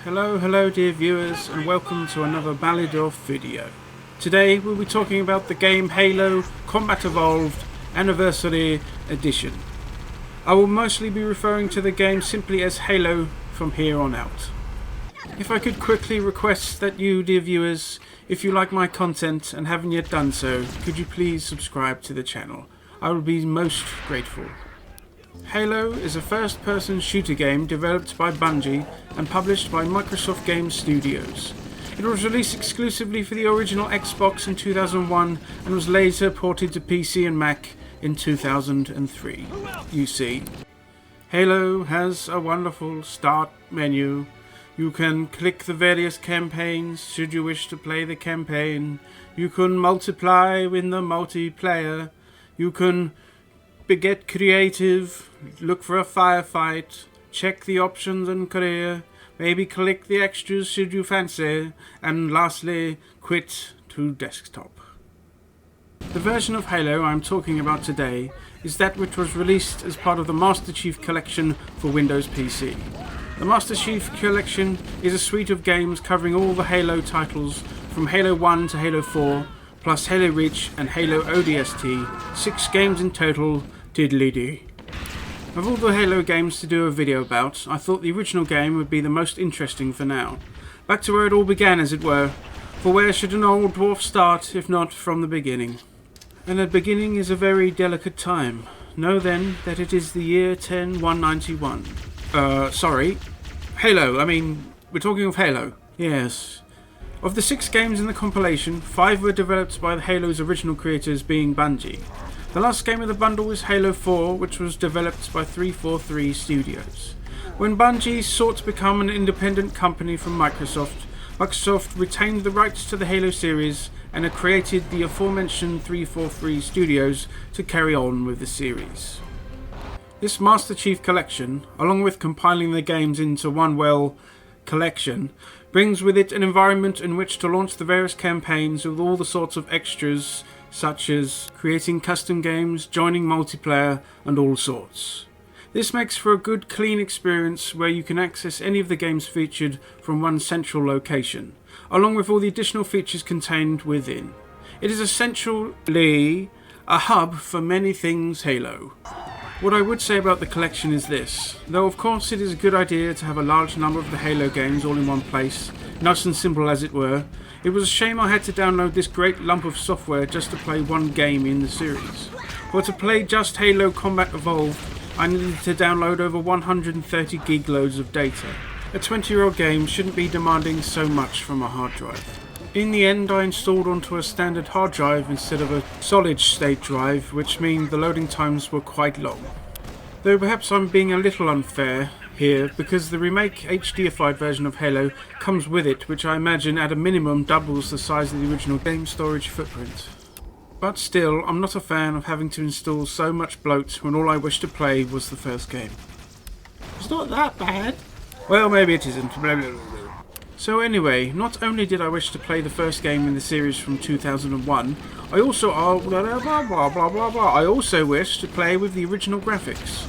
Hello dear viewers, and welcome to another Balladorf video. Today we'll be talking about the game Halo Combat Evolved Anniversary Edition. I will mostly be referring to the game simply as Halo from here on out. If I could quickly request that you, dear viewers, if you like my content and haven't yet done so, could you please subscribe to the channel? I will be most grateful. Halo is a first-person shooter game developed by Bungie and published by Microsoft Game Studios. It was released exclusively for the original Xbox in 2001 and was later ported to PC and Mac in 2003. You see, Halo has a wonderful start menu. You can click the various campaigns should you wish to play the campaign. You can multiply in the multiplayer. You can get creative, look for a firefight, check the options and career, maybe click the extras should you fancy, and lastly, quit to desktop. The version of Halo I'm talking about today is that which was released as part of the Master Chief Collection for Windows PC. The Master Chief Collection is a suite of games covering all the Halo titles from Halo 1 to Halo 4, plus Halo Reach and Halo ODST, 6 games in total, diddly-dee. Of all the Halo games to do a video about, I thought the original game would be the most interesting for now. Back to where it all began, as it were, for where should an old dwarf start if not from the beginning? And the beginning is a very delicate time. Know then that it is the year 10191. Halo, we're talking of Halo. Yes. Of the 6 games in the compilation, 5 were developed by the Halo's original creators, being Bungie. The last game of the bundle was Halo 4, which was developed by 343 Studios. When Bungie sought to become an independent company from Microsoft, Microsoft retained the rights to the Halo series and had created the aforementioned 343 Studios to carry on with the series. This Master Chief Collection, along with compiling the games into one collection, brings with it an environment in which to launch the various campaigns with all the sorts of extras, such as creating custom games, joining multiplayer, and all sorts. This makes for a good clean experience where you can access any of the games featured from one central location, along with all the additional features contained within. It is essentially a hub for many things Halo. What I would say about the collection is this: though of course it is a good idea to have a large number of the Halo games all in one place, nice and simple as it were, it was a shame I had to download this great lump of software just to play one game in the series. For to play just Halo Combat Evolved, I needed to download over 130 gig loads of data. A 20-year-old game shouldn't be demanding so much from a hard drive. In the end, I installed onto a standard hard drive instead of a solid-state drive, which means the loading times were quite long. Though perhaps I'm being a little unfair here, because the remake HDified version of Halo comes with it, which I imagine at a minimum doubles the size of the original game storage footprint. But still, I'm not a fan of having to install so much bloat when all I wished to play was the first game. It's not that bad. Well, maybe it isn't. Blah, blah, blah. So anyway, not only did I wish to play the first game in the series from 2001, I also wished to play with the original graphics.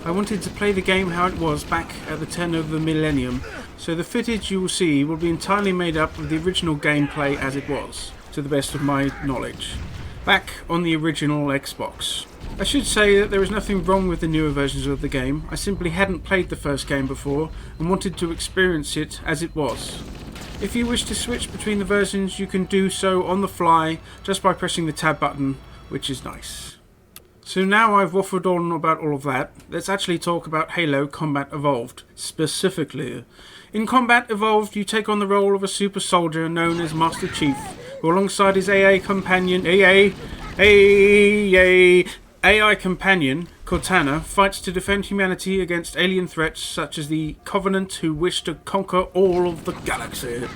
I wanted to play the game how it was back at the turn of the millennium, so the footage you will see will be entirely made up of the original gameplay as it was, to the best of my knowledge, back on the original Xbox. I should say that there is nothing wrong with the newer versions of the game. I simply hadn't played the first game before and wanted to experience it as it was. If you wish to switch between the versions, you can do so on the fly just by pressing the tab button, which is nice. So now I've waffled on about all of that, let's actually talk about Halo Combat Evolved, specifically. In Combat Evolved, you take on the role of a super soldier known as Master Chief, who alongside his AI companion, Cortana, fights to defend humanity against alien threats such as the Covenant, who wish to conquer all of the galaxy.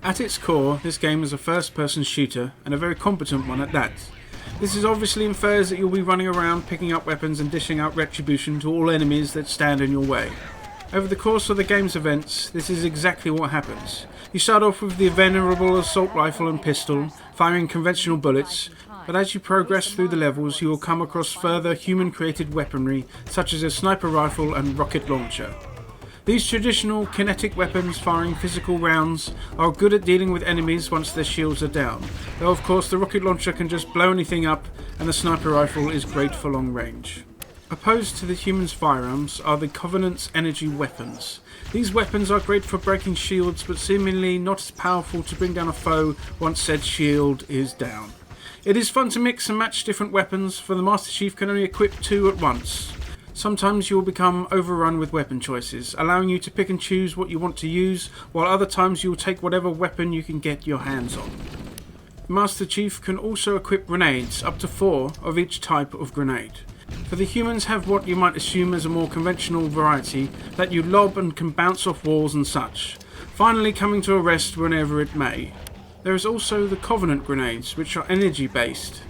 At its core, this game is a first-person shooter, and a very competent one at that. This is obviously infers that you'll be running around picking up weapons and dishing out retribution to all enemies that stand in your way. Over the course of the game's events, this is exactly what happens. You start off with the venerable assault rifle and pistol, firing conventional bullets, but as you progress through the levels you will come across further human-created weaponry such as a sniper rifle and rocket launcher. These traditional kinetic weapons firing physical rounds are good at dealing with enemies once their shields are down, though of course the rocket launcher can just blow anything up and the sniper rifle is great for long range. Opposed to the humans' firearms are the Covenant's energy weapons. These weapons are great for breaking shields, but seemingly not as powerful to bring down a foe once said shield is down. It is fun to mix and match different weapons, for the Master Chief can only equip 2 at once. Sometimes you will become overrun with weapon choices, allowing you to pick and choose what you want to use, while other times you will take whatever weapon you can get your hands on. The Master Chief can also equip grenades, up to 4 of each type of grenade. For the humans have what you might assume as a more conventional variety that you lob and can bounce off walls and such, finally coming to a rest whenever it may. There is also the Covenant grenades, which are energy based.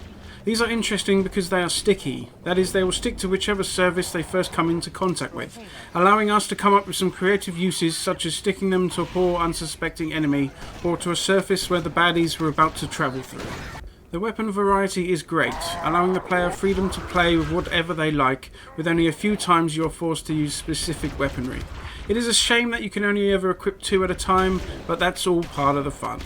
These are interesting because they are sticky, that is, they will stick to whichever surface they first come into contact with, allowing us to come up with some creative uses such as sticking them to a poor unsuspecting enemy or to a surface where the baddies were about to travel through. The weapon variety is great, allowing the player freedom to play with whatever they like, with only a few times you are forced to use specific weaponry. It is a shame that you can only ever equip 2 at a time, but that's all part of the fun.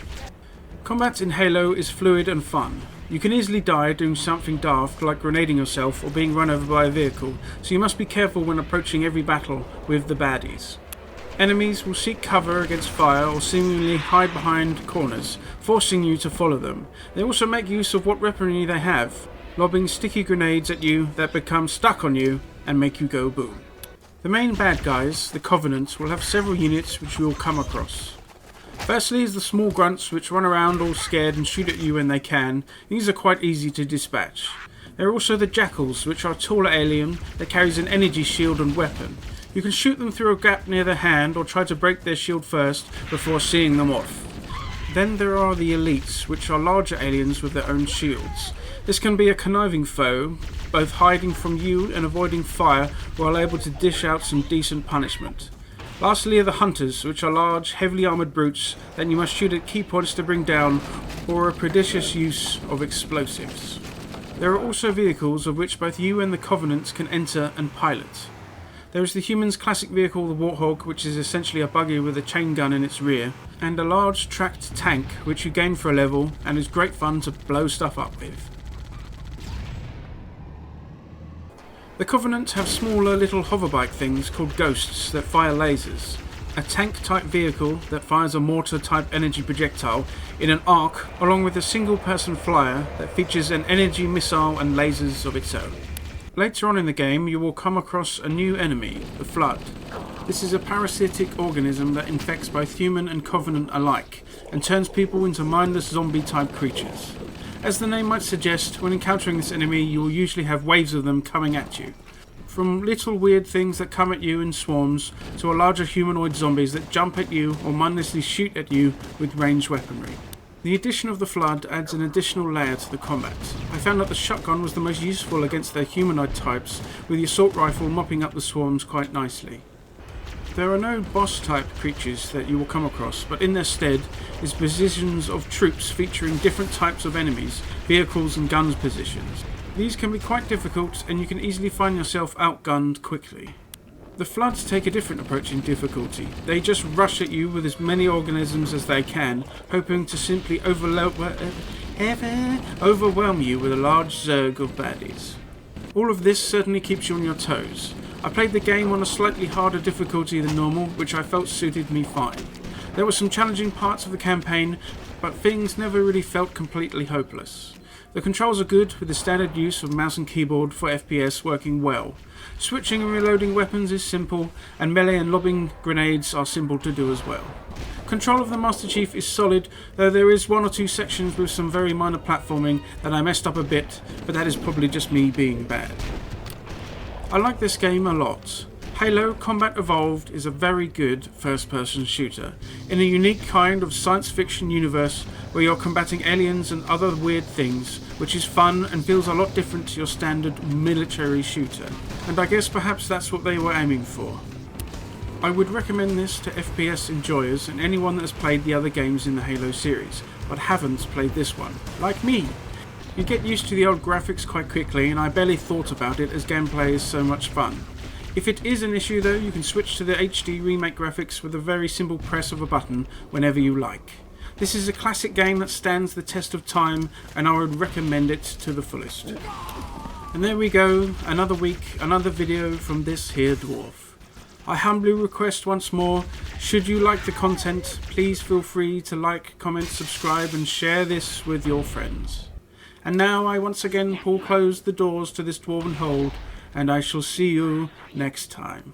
Combat in Halo is fluid and fun. You can easily die doing something daft like grenading yourself or being run over by a vehicle, so you must be careful when approaching every battle with the baddies. Enemies will seek cover against fire or seemingly hide behind corners, forcing you to follow them. They also make use of what weaponry they have, lobbing sticky grenades at you that become stuck on you and make you go boom. The main bad guys, the Covenant, will have several units which you will come across. Firstly is the small grunts which run around all scared and shoot at you when they can. These are quite easy to dispatch. There are also the Jackals, which are a taller alien that carries an energy shield and weapon. You can shoot them through a gap near their hand or try to break their shield first before seeing them off. Then there are the Elites, which are larger aliens with their own shields. This can be a conniving foe, both hiding from you and avoiding fire while able to dish out some decent punishment. Lastly are the Hunters, which are large, heavily armoured brutes that you must shoot at key points to bring down, or a prodigious use of explosives. There are also vehicles of which both you and the Covenant can enter and pilot. There is the humans' classic vehicle, the Warthog, which is essentially a buggy with a chain gun in its rear, and a large tracked tank which you gain for a level and is great fun to blow stuff up with. The Covenant have smaller little hoverbike things called Ghosts that fire lasers, a tank-type vehicle that fires a mortar-type energy projectile in an arc, along with a single-person flyer that features an energy missile and lasers of its own. Later on in the game, you will come across a new enemy, the Flood. This is a parasitic organism that infects both human and Covenant alike, and turns people into mindless zombie-type creatures. As the name might suggest, when encountering this enemy, you will usually have waves of them coming at you. From little weird things that come at you in swarms, to a larger humanoid zombies that jump at you or mindlessly shoot at you with ranged weaponry. The addition of the Flood adds an additional layer to the combat. I found that the shotgun was the most useful against their humanoid types, with the assault rifle mopping up the swarms quite nicely. There are no boss-type creatures that you will come across, but in their stead is positions of troops featuring different types of enemies, vehicles and guns positions. These can be quite difficult and you can easily find yourself outgunned quickly. The Floods take a different approach in difficulty. They just rush at you with as many organisms as they can, hoping to simply overwhelm you with a large zerg of baddies. All of this certainly keeps you on your toes. I played the game on a slightly harder difficulty than normal, which I felt suited me fine. There were some challenging parts of the campaign, but things never really felt completely hopeless. The controls are good, with the standard use of mouse and keyboard for FPS working well. Switching and reloading weapons is simple, and melee and lobbing grenades are simple to do as well. Control of the Master Chief is solid, though there is 1 or 2 sections with some very minor platforming that I messed up a bit, but that is probably just me being bad. I like this game a lot. Halo Combat Evolved is a very good first-person shooter, in a unique kind of science fiction universe where you're combating aliens and other weird things, which is fun and feels a lot different to your standard military shooter. And I guess perhaps that's what they were aiming for. I would recommend this to FPS enjoyers and anyone that has played the other games in the Halo series, but haven't played this one, like me. You get used to the old graphics quite quickly, and I barely thought about it as gameplay is so much fun. If it is an issue though, you can switch to the HD remake graphics with a very simple press of a button whenever you like. This is a classic game that stands the test of time, and I would recommend it to the fullest. And there we go, another week, another video from this here dwarf. I humbly request once more, should you like the content, please feel free to like, comment, subscribe and share this with your friends. And now I once again pull close the doors to this dwarven hold, and I shall see you next time.